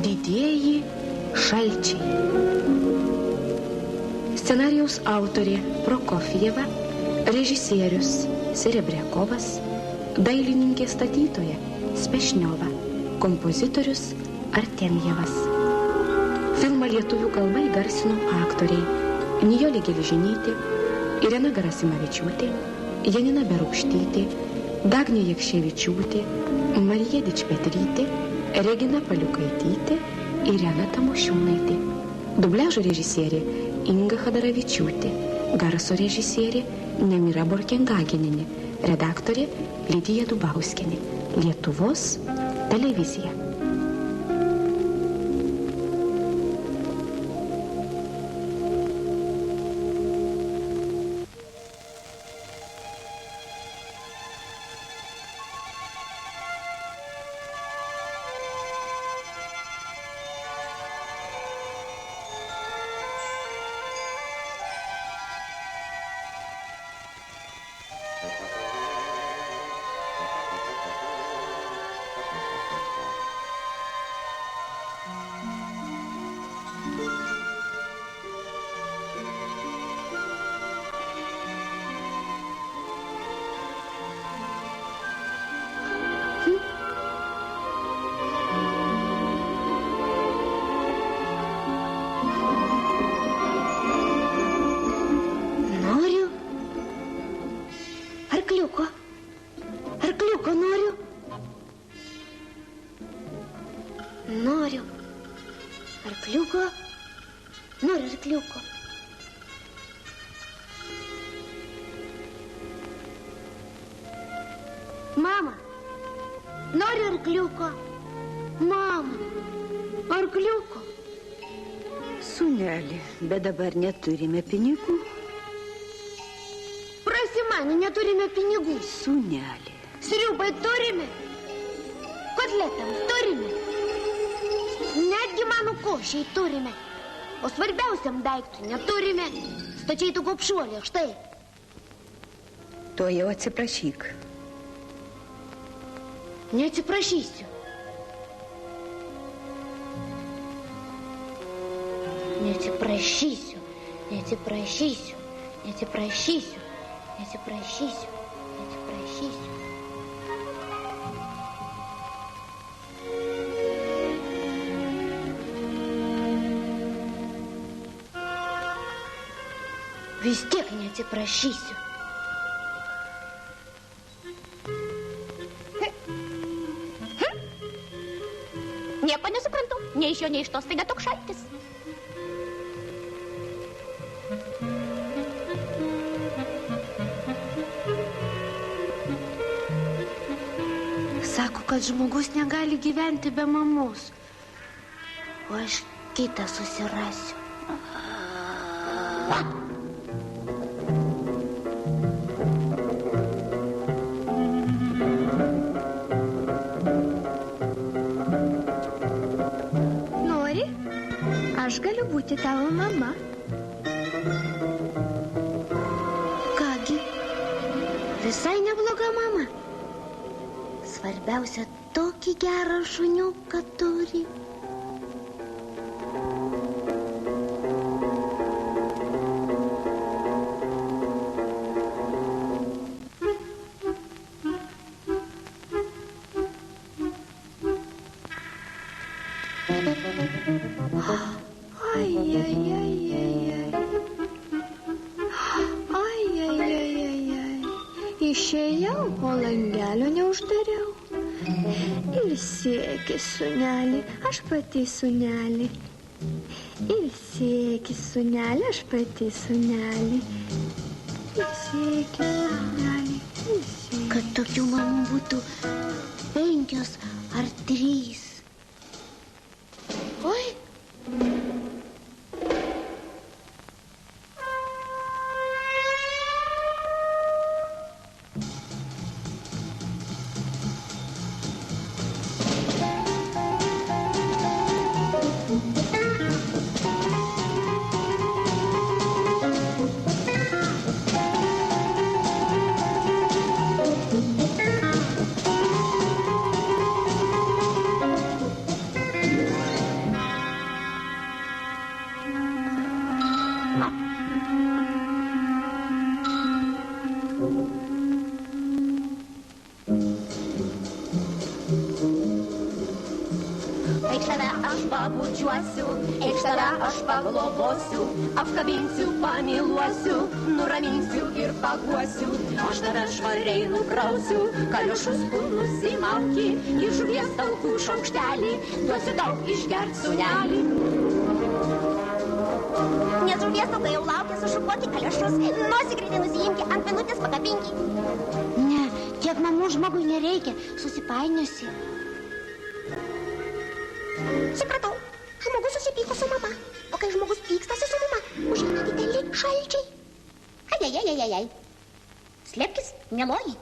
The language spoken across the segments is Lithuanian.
Didieji šalčiai. Scenarijaus autorė Prokofjeva, režisierius Serebriakovas, dailininkė statytoja Spešniova, kompozitorius Artemjevas. Filmą lietuvių kalba įgarsino aktoriai Nijolė Gelžinytė, Irena Garasimavičiūtė, Janina Berukštytė, Dagnė Jekševičiūtė, Marija Dičpetrytė, Regina Paliukaitytė, Irena Tamošiūnaitė. Dubliažo režisierė Inga Chadaravičiūtė, garso režisierė Nemira Borkengagininė, redaktorė Lidija Dubauskienė, Lietuvos televizija. Arkliuko. Mama, noriu arkliuko. Mama, arkliuko. Sūneli, bet dabar neturime pinigų. Prasimani, neturime pinigų. Sūneli. Sriubai turime. Kotletams turime. Netgi mano košiai turime. O svarbiausiam daiktui neturime. Stačiai tu gopšuolė, štai. To jau atsiprašyk. Neatsiprašysiu. Neatsiprašysiu. Neatsiprašysiu. Neatsiprašysiu. Neatsiprašysiu. Neatsiprašysiu. Vis tiek neatsiprašysiu. Nieko nesuprantu. Nei iš jo, nei iš tos, staiga toks šaltis. Sako, kad žmogus negali gyventi be mamos. O aš kitą susirasiu. Aš galiu būti tavo mama. Kągi, visai nebloga mama. Svarbiausia, tokį gerą šuniuką turi. Išėjau, o langelio neuždariau. Ilsėkis, sūneli, aš pati sūneli. Ilsėkis, sūneli, aš pati sūneli. Ilsėkis, sūneli, ilsėkis. Kad tokių mamų būtų 5 ar 3. Oi. eikš tave aš pabučiuosiu, eikš tave aš paglobosiu, apkabinsiu, pamyluosiu, nuraminsiu ir paguosiu. Aš tave švariai nukrausiu, kaliošus kūnus įmauki, į žuvies taukų šaukštelį, duosiu tau išgert sūnelį. Nes žuvies taukai jau laukia, sušukuoti kaliošus, nosį greitai nusiimki, ant minutės pakabinki. Ne, tiek mamų žmogui nereikia, susipainiosi. Supratau, žmogus susipyko su mama, o kai žmogus pykstasi su mama, užeina dideli šalčiai. Ajajajajajaj. Slėpkis, neloji.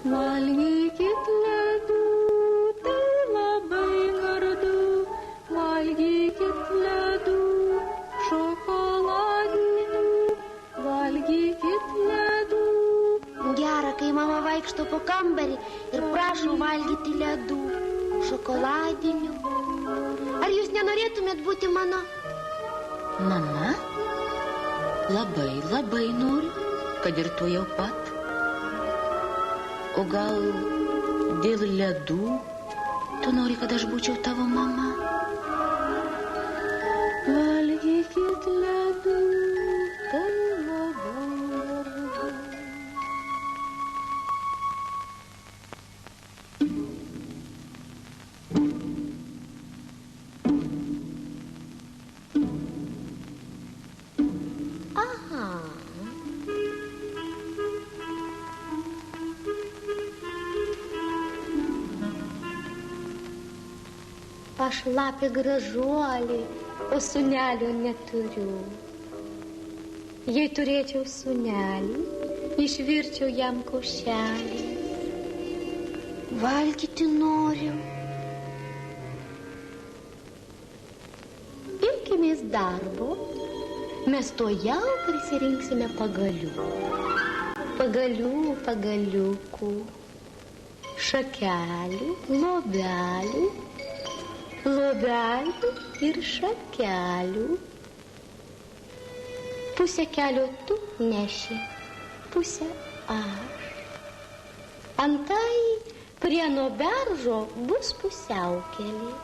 Valgykit ledų, tai labai gardu, valgykit ledų, šokoladinių, valgykit ledų. Gera, kai mama vaikšto po kambarį ir prašo valgyti ledų, šokoladinių. Ar jūs nenorėtumėt būti mano? Mama? Labai, labai noriu, kad ir tu jau pat. O gal dėl ledų tu nori, kad aš būčiau tavo mama? Valgykit ledų, tai labai gardu. Aš lapė gražuolė, o sūnelio neturiu. Jei turėčiau sūnelį, išvirčiau jam košelį. Valgyti noriu. Imkimės darbo, mes to jau prisirinksime pagalių. Pagalių, pagaliukų, šakelių, lobelių, lobelių ir šakelių. Pusę kelio tu neši, pusę aš. Antai prie nuo beržo bus pusiaukelė.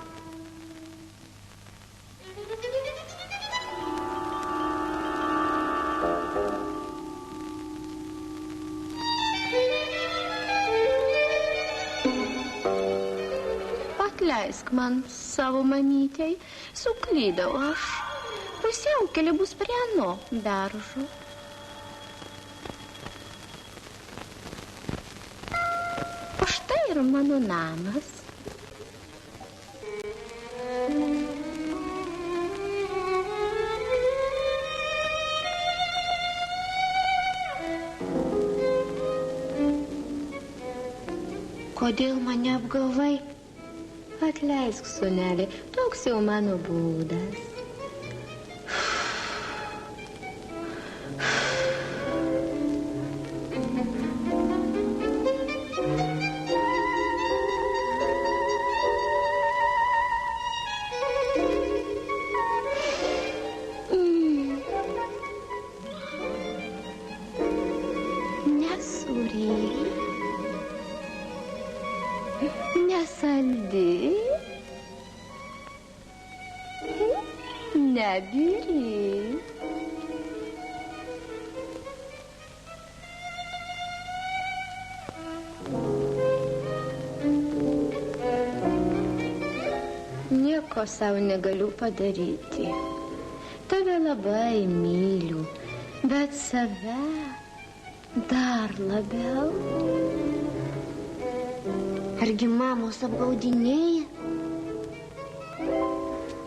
Atleisk man, savo mamytei, suklydau aš. Pusiaukelė bus prie ano beržo. O štai ir mano namas. Kodėl mane apgavai? Atleisk, sūnelį, toks jau mano būdas. Nesūri, nesaldi, nebiri. Nieko sau negaliu padaryti. Tave labai myliu, bet save dar labiau. Argi mamos apgaudinėja?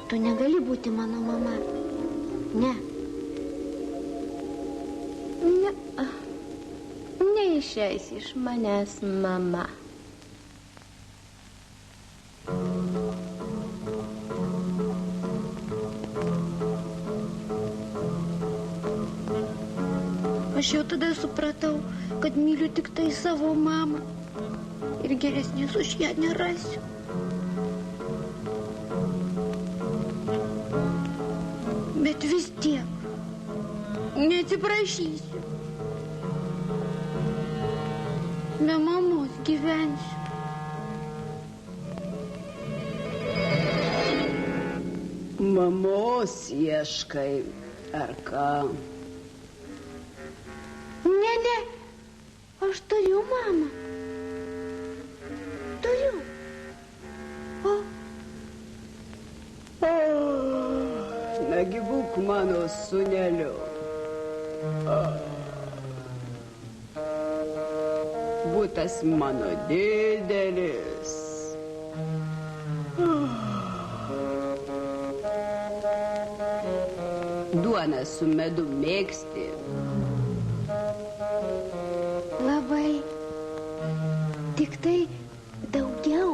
Tu negali būti mano mama. Ne. Neišeis iš manęs mama. Aš jau tada supratau, kad myliu tik tai savo mamą. Ir geresnės už ją nerasiu. Bet vis tiek neatsiprašysiu. be mamos gyvensiu. Mamos ieškai, ar ką? Ne, aš turiu mamą. Turiu. Nagi būk mano sūneliu. Būtas mano didelis. Duona su medu mėgsti. Labai. Tik tai daugiau.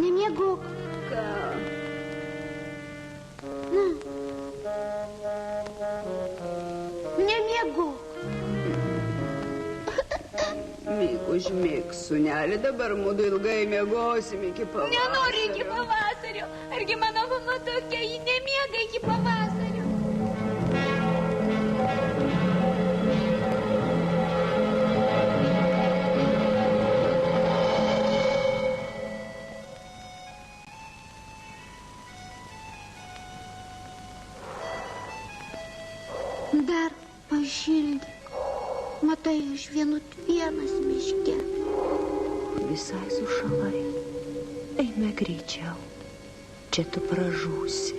Nemiegok. Ką? Nemiegok. Myk, užmyk, sūneli, dabar mudu ilgai miegosim iki pavasario. Nenoriu iki pavasario. Argi mano mama tokia, ji nemiega iki pavasario. Dar pašildyk. Matai, aš vienas miške. Visai sušalai. Eime greičiau. Čia tu pražūsi.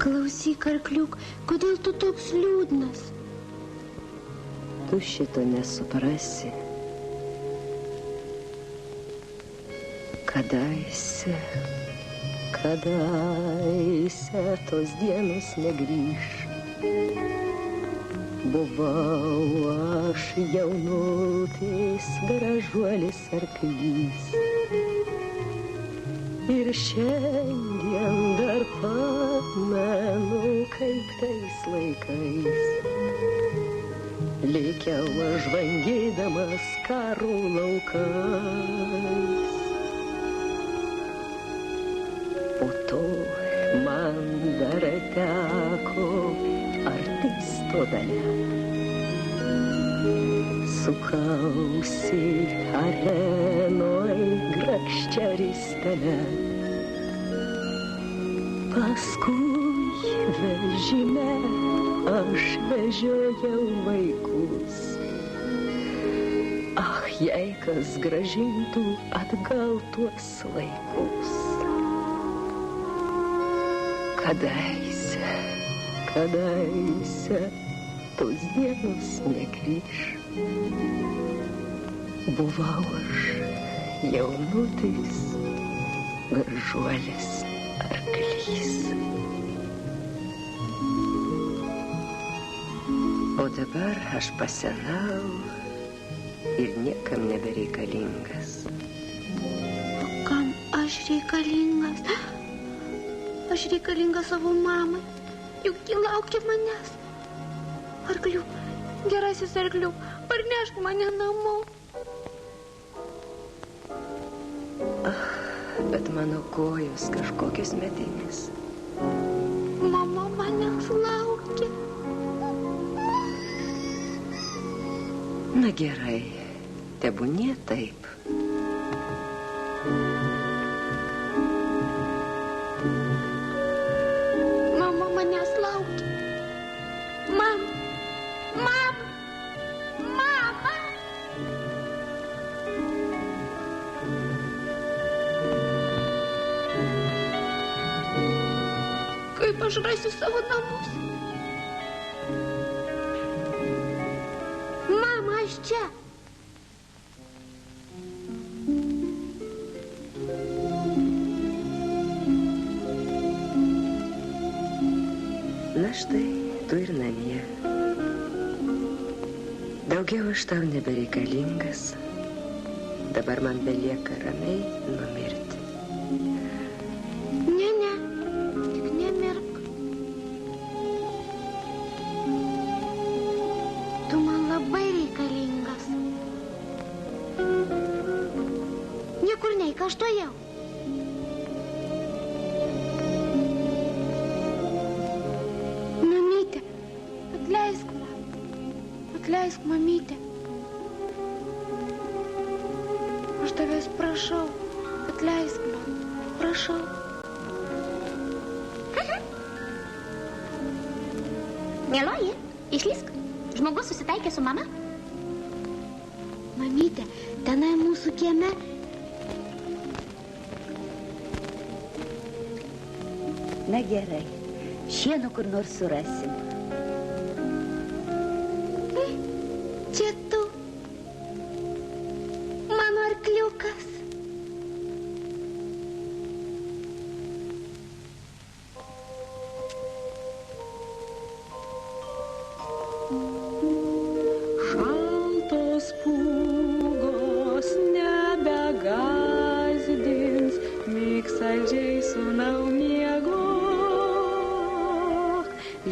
Klausyk, arkliuk, kodėl tu toks liūdnas? Tu šito nesuprasi. Kadaise tos dienos negrįš. Buvau aš jaunutis, gražuolis arklys. Ir šiandien dar pamenu, kaip tais laikais lėkiau aš žvangydamas karų laukais. Po to man dar teko artisto dalia. Sukausi arenoj grakščia ristele. Paskui vežime aš vežiojau vaikus. Ach, jei kas grąžintų atgal tuos laikus. Kadaise tos dienos negrįš. Buvau aš jaunutis, gražuolis arklys. O dabar aš pasenau ir niekam nebereikalingas. O kam aš reikalingas? Aš reikalinga savo mamai, juk ji laukia manęs. Arkliuk, gerasis arkliuk, parnešk mane namo. Bet mano kojos kažkokios medinės. Mama manęs laukia. Na gerai, tebūnie taip. Mama manęs laukia. Mama. aš rasiu savo namus. Mama, aš čia. Na štai, tu ir namie. Daugiau aš tau nebereikalingas. Dabar man belieka ramiai numirti. Ne, tik nemirk. Tu man labai reikalingas. Niekur neik, aš tuojau. Mamytė, atleisk man. Atleisk, mamytė. Aš tavęs prašau, atleisk man. Prašau. Mieloji, išlysk. Žmogus susitaikė su mama. Mamytė, tenai mūsų kieme. Na gerai, šieno kur nors surasim. Čia tu. Mano arkliukas. Šaltos pūgos nebegąsdins, mėgsaldžiai sūnau miegok.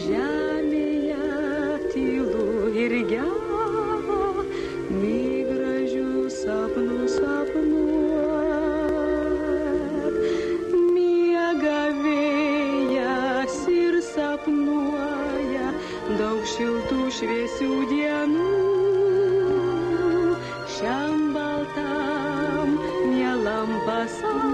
Žemėje tylu ir gero, mėg gražių sapnų sapnuot. Miega vėjas ir sapnuoja daug šiltų šviesių dienų. Šiam baltam mielam pasauliui